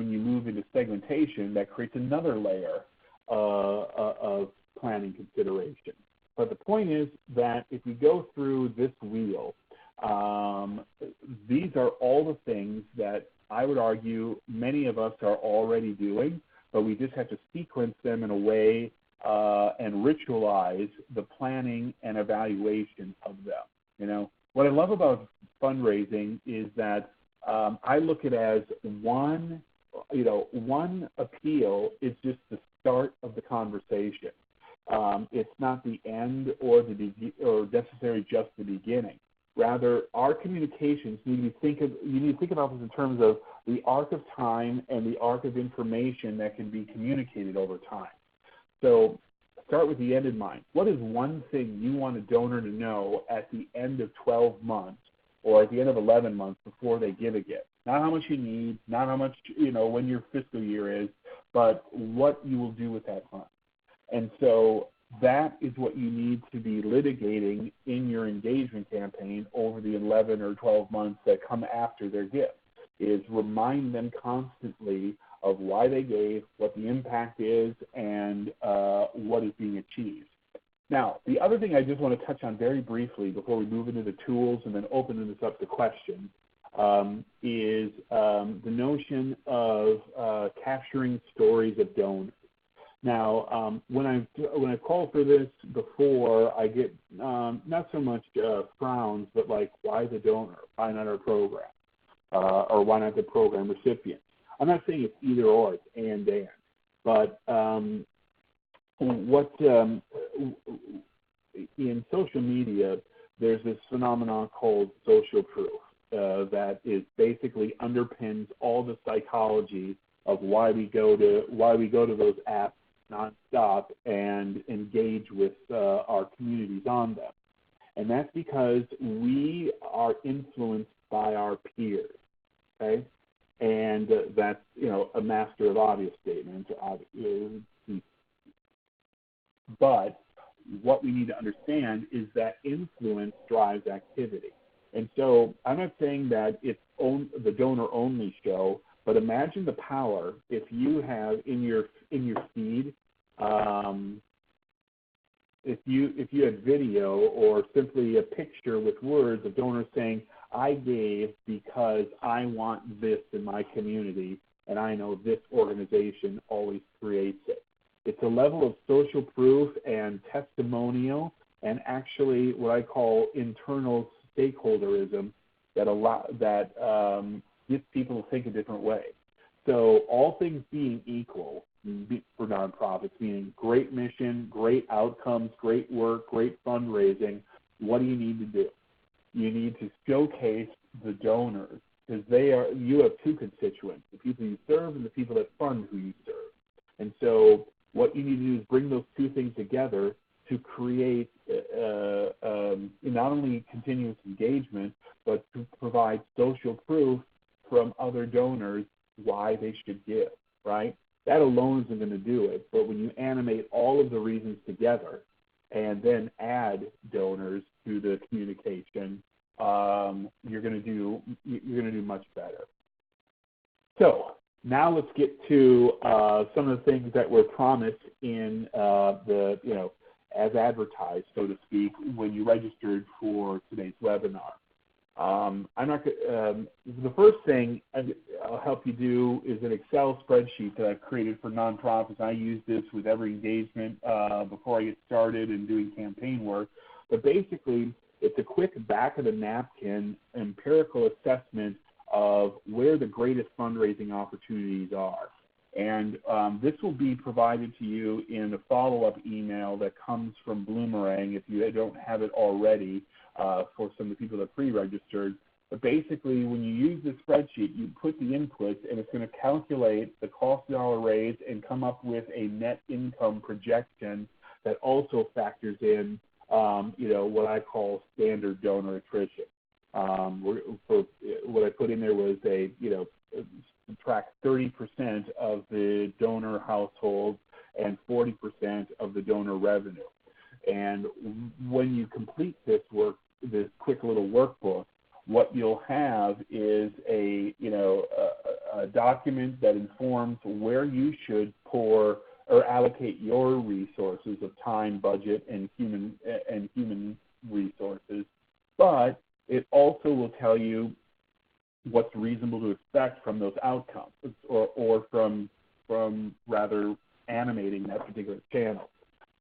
you move into segmentation, that creates another layer of planning consideration. But the point is that if we go through this wheel, these are all the things that I would argue many of us are already doing, but we just have to sequence them in a way and ritualize the planning and evaluation of them. What I love about fundraising is that I look at it as one appeal is just the start of the conversation. It's not the end or necessarily just the beginning. Rather, our communications you need to think about this in terms of the arc of time and the arc of information that can be communicated over time. So start with the end in mind. What is one thing you want a donor to know at the end of 12 months or at the end of 11 months before they give a gift? Not how much you need, not how much, when your fiscal year is, but what you will do with that fund. And so that is what you need to be litigating in your engagement campaign over the 11 or 12 months that come after their gift, is remind them constantly of why they gave, what the impact is, and what is being achieved. Now, the other thing I just want to touch on very briefly before we move into the tools and then open this up to questions is the notion of capturing stories of donors. Now, when I call for this before, I get not so much frowns, but like, why the donor? Why not our program? Or why not the program recipient? I'm not saying it's either or, it's and. But in social media, there's this phenomenon called social proof that is basically underpins all the psychology of why we go to those apps nonstop and engage with our communities on them. And that's because we are influenced by our peers, okay? And that's, a master of obvious statement. But what we need to understand is that influence drives activity. And so I'm not saying that it's the donor-only show, but imagine the power if you have in your feed, if you had video or simply a picture with words of donors saying, I gave because I want this in my community, and I know this organization always creates it. It's a level of social proof and testimonial and actually what I call internal stakeholderism that gets people to think a different way. So all things being equal for nonprofits, meaning great mission, great outcomes, great work, great fundraising, what do you need to do? You need to showcase the donors because you have two constituents, the people you serve and the people that fund who you serve. And so what you need to do is bring those two things together to create not only continuous engagement, but to provide social proof from other donors why they should give, right? That alone isn't going to do it, but when you animate all of the reasons together and then add donors to the communication, you're going to do much better. So now let's get to some of the things that were promised in as advertised, so to speak, when you registered for today's webinar. The first thing I'll help you do is an Excel spreadsheet that I've created for nonprofits. I use this with every engagement before I get started in doing campaign work. But basically, it's a quick back of the napkin empirical assessment of where the greatest fundraising opportunities are. And this will be provided to you in a follow-up email that comes from Bloomerang if you don't have it already for some of the people that pre-registered. But basically, when you use this spreadsheet, you put the inputs, and it's going to calculate the cost dollar raise and come up with a net income projection that also factors in, what I call standard donor attrition. What I put in there was subtract 30% of the donor household and 40% of the donor revenue. And when you complete this quick little workbook, what you'll have is a document that informs where you should pour or allocate your resources of time, budget, and human resources. But it also will tell you what's reasonable to expect from those outcomes, or from rather animating that particular channel.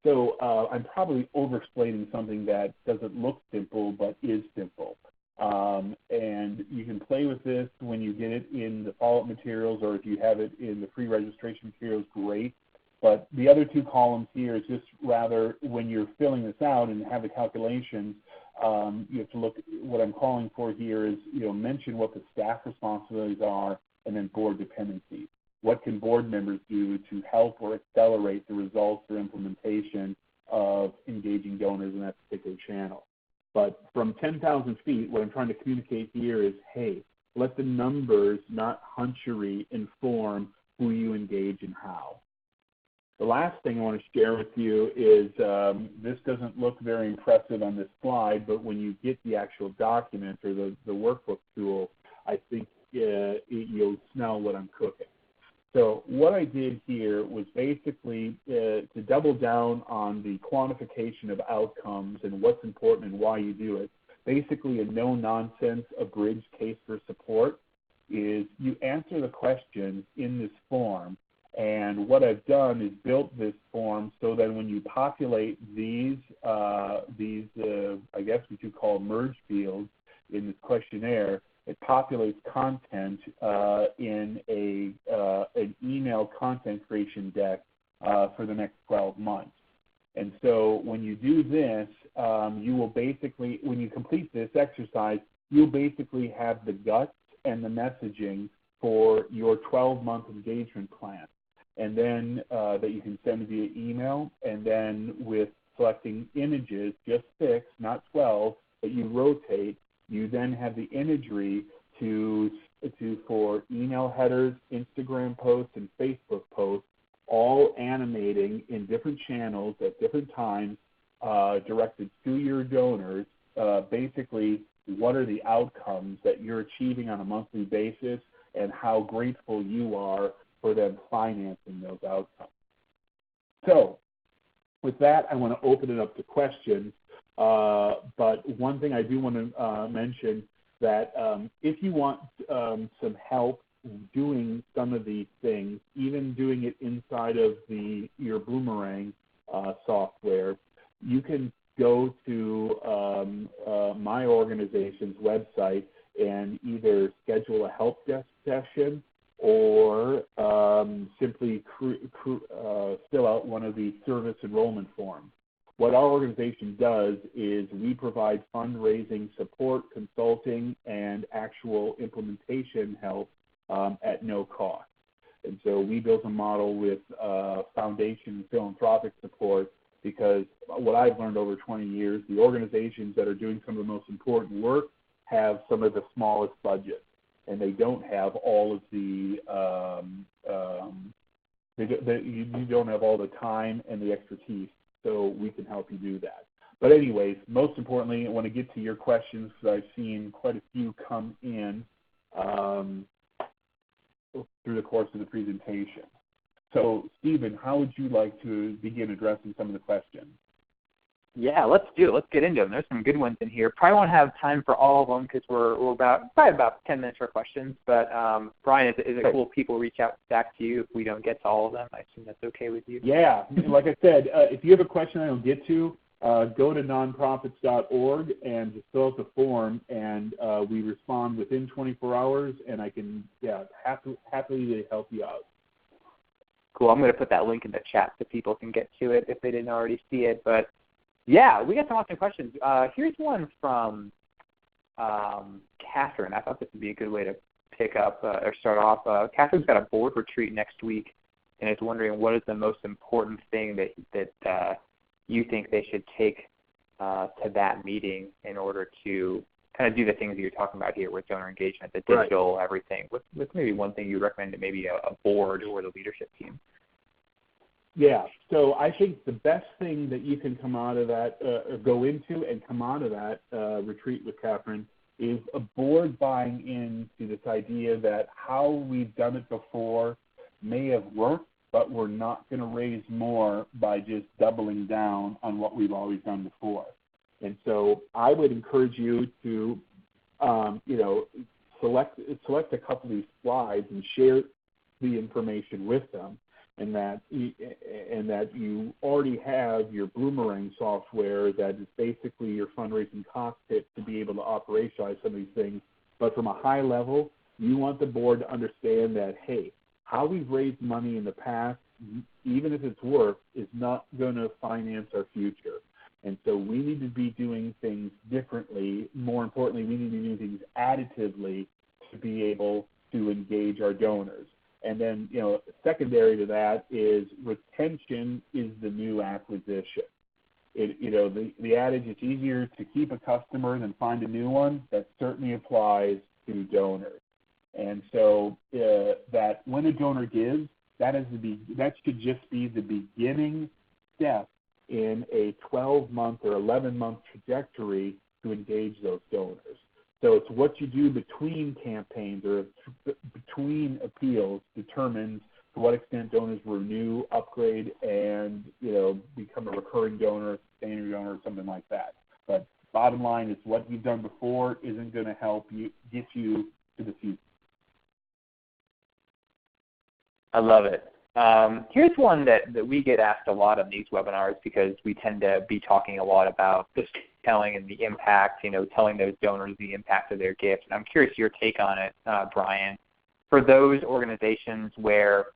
So I'm probably over-explaining something that doesn't look simple but is simple. And you can play with this when you get it in the follow-up materials, or if you have it in the pre-registration materials, great. But the other two columns here is just rather when you're filling this out and have the calculations, you have to look, what I'm calling for here is, mention what the staff responsibilities are and then board dependencies. What can board members do to help or accelerate the results or implementation of engaging donors in that particular channel? But from 10,000 feet, what I'm trying to communicate here is, hey, let the numbers, not hunchery, inform who you engage and how. The last thing I want to share with you is this doesn't look very impressive on this slide, but when you get the actual document or the workbook tool, I think you'll smell what I'm cooking. So what I did here was basically to double down on the quantification of outcomes and what's important and why you do it. Basically, a no-nonsense abridged case for support is you answer the questions in this form. And what I've done is built this form so that when you populate these I guess what you call merge fields in this questionnaire, it populates content in an email content creation deck for the next 12 months. And so when you do this, you will basically, when you complete this exercise, you'll basically have the guts and the messaging for your 12-month engagement plan. And then that you can send via email, and then with selecting images, just 6, not 12, that you rotate, you then have the imagery for email headers, Instagram posts, and Facebook posts, all animating in different channels at different times, directed to your donors. Basically, what are the outcomes that you're achieving on a monthly basis, and how grateful you are for them financing those outcomes. So with that, I want to open it up to questions. But one thing I do want to mention that if you want some help doing some of these things, even doing it inside of your Boomerang software, you can go to my organization's website and either schedule a help desk session or simply fill out one of the service enrollment forms. What our organization does is we provide fundraising support, consulting, and actual implementation help at no cost. And so we built a model with foundation and philanthropic support, because what I've learned over 20 years, the organizations that are doing some of the most important work have some of the smallest budgets, and they don't have all of the you don't have all the time and the expertise, so we can help you do that. But anyways, most importantly, I want to get to your questions, because I've seen quite a few come in through the course of the presentation. So, Stephen, how would you like to begin addressing some of the questions? Yeah, let's do it. Let's get into them. There's some good ones in here. Probably won't have time for all of them, because we're probably about 10 minutes for questions. But Brian, is it cool if people reach out back to you if we don't get to all of them? I assume that's okay with you. Yeah, like I said, if you have a question I don't get to, go to nonprofits.org and just fill out the form, and we respond within 24 hours, and I can happily help you out. Cool. I'm going to put that link in the chat so people can get to it if they didn't already see it. But yeah, we got some awesome questions. Here's one from Catherine. I thought this would be a good way to pick up or start off. Catherine's got a board retreat next week, and is wondering what is the most important thing that you think they should take to that meeting in order to kind of do the things that you're talking about here with donor engagement, the digital, right, everything. With maybe one thing you recommend to maybe a board or the leadership team. Yeah, so I think the best thing that you can come out of that, or go into and come out of that retreat with Catherine, is a board buying into this idea that how we've done it before may have worked, but we're not going to raise more by just doubling down on what we've always done before. And so I would encourage you to, select a couple of these slides and share the information with them, and that you already have your Boomerang software that is basically your fundraising cockpit to be able to operationalize some of these things. But from a high level, you want the board to understand that, hey, how we've raised money in the past, even if it's worked, is not going to finance our future. And so we need to be doing things differently. More importantly, we need to do things additively to be able to engage our donors. And then, secondary to that is retention is the new acquisition. The adage, it's easier to keep a customer than find a new one, that certainly applies to donors. And so that when a donor gives, that should just be the beginning step in a 12-month or 11-month trajectory to engage those donors. So it's what you do between campaigns or between appeals determines to what extent donors renew, upgrade, and become a recurring donor, sustaining donor, or something like that. But bottom line is what you've done before isn't going to help you get you to the future. I love it. Here's one that we get asked a lot on these webinars because we tend to be talking a lot about the telling and the impact, telling those donors the impact of their gift. And I'm curious your take on it, Brian. For those organizations where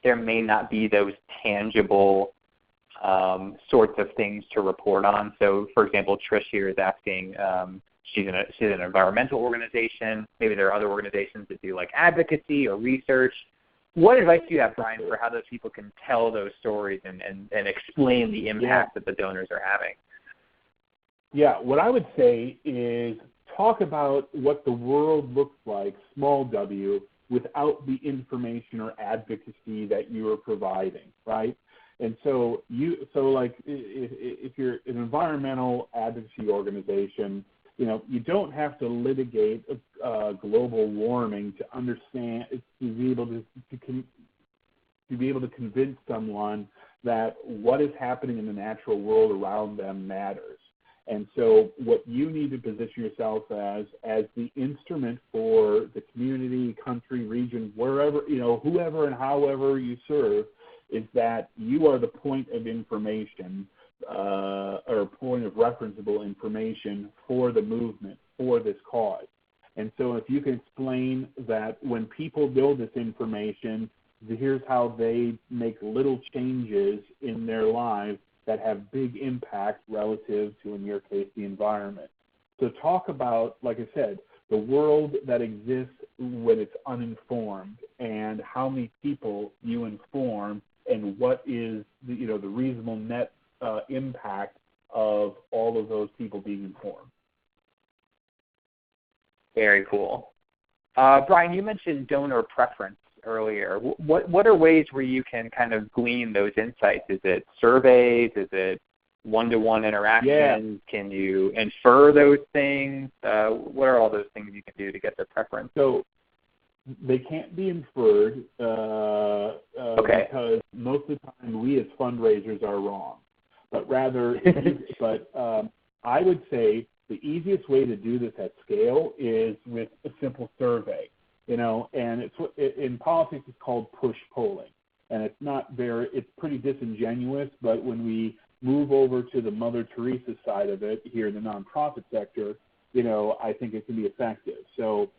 there may not be those tangible sorts of things to report on. So, for example, Trish here is asking, she's an environmental organization. Maybe there are other organizations that do like advocacy or research. What advice do you have, Brian, for how those people can tell those stories and explain the impact that the donors are having? Yeah, what I would say is talk about what the world looks like, small w, without the information or advocacy that you are providing, right? And so like if you're an environmental advocacy organization, you don't have to litigate global warming to understand, to be able to convince someone that what is happening in the natural world around them matters. And so what you need to position yourself as the instrument for the community, country, region, wherever, whoever and however you serve, is that you are the point of information or point of referenceable information for the movement, for this cause. And so if you can explain that when people build this information, here's how they make little changes in their lives that have big impact relative to, in your case, the environment. So talk about, like I said, the world that exists when it's uninformed and how many people you inform and what is the reasonable net impact of all of those people being informed. Very cool. Brian, you mentioned donor preference earlier. What are ways where you can kind of glean those insights? Is it surveys? Is it one-to-one interactions? Yeah. Can you infer those things? What are all those things you can do to get their preference? So they can't be inferred because most of the time we as fundraisers are wrong. But rather, I would say the easiest way to do this at scale is with a simple survey. And in politics it's called push polling, and it's pretty disingenuous. But when we move over to the Mother Teresa side of it here in the nonprofit sector, I think it can be effective. So,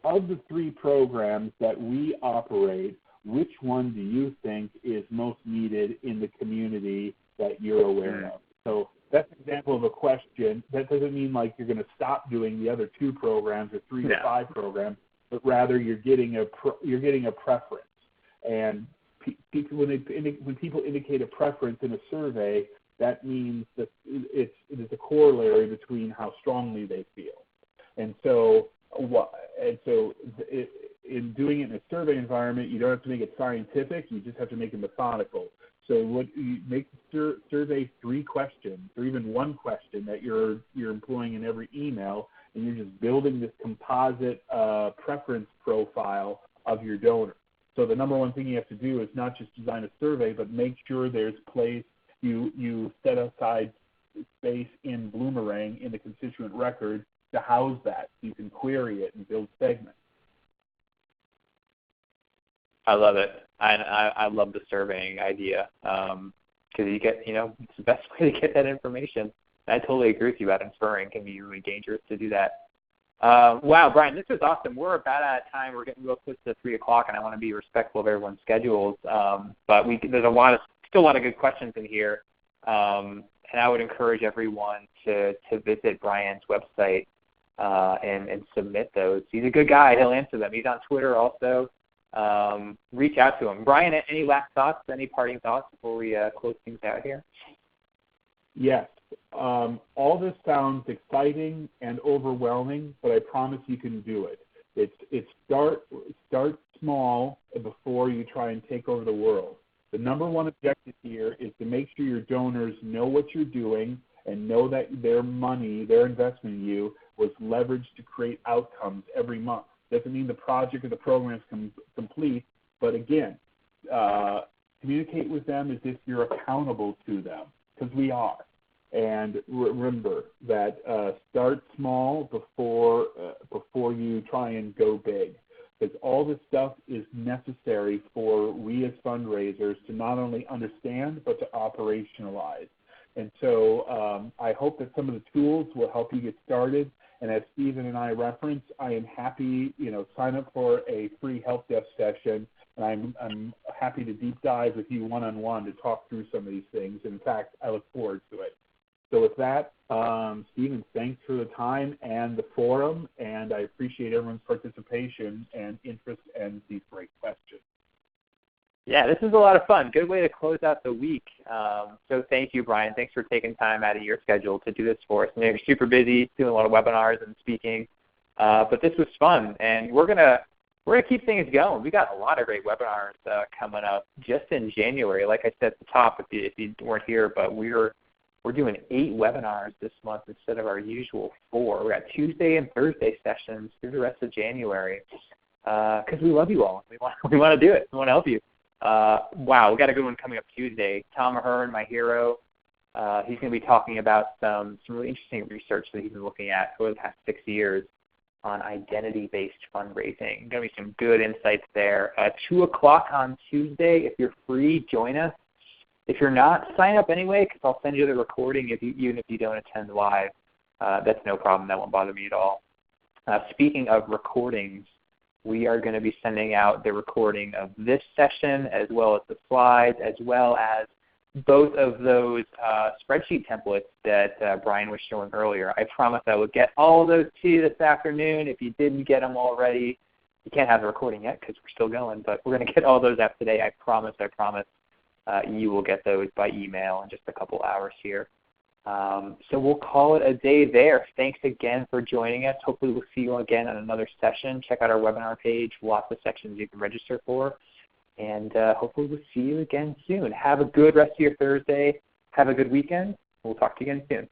of the 3 programs that we operate, which one do you think is most needed in the community that you're aware of? So that's an example of a question. That doesn't mean like you're going to stop doing the other 2 programs or 3 to 5 programs, but rather you're getting a preference. And when people indicate a preference in a survey, that means that it is a corollary between how strongly they feel. And so in doing it in a survey environment, you don't have to make it scientific. You just have to make it methodical. So what you make the survey 3 questions, or even 1 question that you're employing in every email, and you're just building this composite preference profile of your donor. So the number one thing you have to do is not just design a survey, but make sure there's place. You set aside space in Bloomerang in the constituent record to house that. You can query it and build segments. I love it. I love the surveying idea because you get, it's the best way to get that information. I totally agree with you about inferring. It can be really dangerous to do that. Wow, Brian, this was awesome. We're about out of time. We're getting real close to 3 o'clock, and I want to be respectful of everyone's schedules. But there's still a lot of good questions in here. And I would encourage everyone to visit Brian's website and submit those. He's a good guy. He'll answer them. He's on Twitter also. Reach out to him. Brian, any last thoughts, any parting thoughts before we close things out here? Yes. All this sounds exciting and overwhelming, but I promise you can do it. It's start small before you try and take over the world. The number one objective here is to make sure your donors know what you're doing and know that their money, their investment in you, was leveraged to create outcomes every month. Doesn't mean the project or the program is complete, but again, communicate with them as if you're accountable to them, because we are. And remember that start small before you try and go big. because all this stuff is necessary for we as fundraisers to not only understand but to operationalize. And so I hope that some of the tools will help you get started. And as Stephen and I referenced, I am happy, sign up for a free help desk session, and I'm happy to deep dive with you one-on-one to talk through some of these things. In fact, I look forward to it. So with that, Stephen, thanks for the time and the forum, and I appreciate everyone's participation and interest and these great questions. Yeah, this is a lot of fun. Good way to close out the week. So thank you, Brian. Thanks for taking time out of your schedule to do this for us. You're super busy doing a lot of webinars and speaking, but this was fun, and we're gonna keep things going. We got a lot of great webinars coming up just in January. Like I said at the top, if you weren't here, but we're doing 8 webinars this month instead of our usual 4. We got Tuesday and Thursday sessions through the rest of January because we love you all. We want to do it. We want to help you. Wow, we got a good one coming up Tuesday. Tom Ahern, my hero, he's going to be talking about some really interesting research that he's been looking at over the past 6 years on identity-based fundraising. Going to be some good insights there. 2 o'clock on Tuesday. If you're free, join us. If you're not, sign up anyway because I'll send you the recording even if you don't attend live. That's no problem. That won't bother me at all. Speaking of recordings, we are going to be sending out the recording of this session as well as the slides as well as both of those spreadsheet templates that Brian was showing earlier. I promise I will get all of those to you this afternoon. If you didn't get them already, you can't have the recording yet because we're still going, but we're going to get all those out today. I promise. You will get those by email in just a couple hours here. So we'll call it a day there. Thanks again for joining us. Hopefully we'll see you again on another session. Check out our webinar page. Lots of sections you can register for. And hopefully we'll see you again soon. Have a good rest of your Thursday. Have a good weekend. We'll talk to you again soon.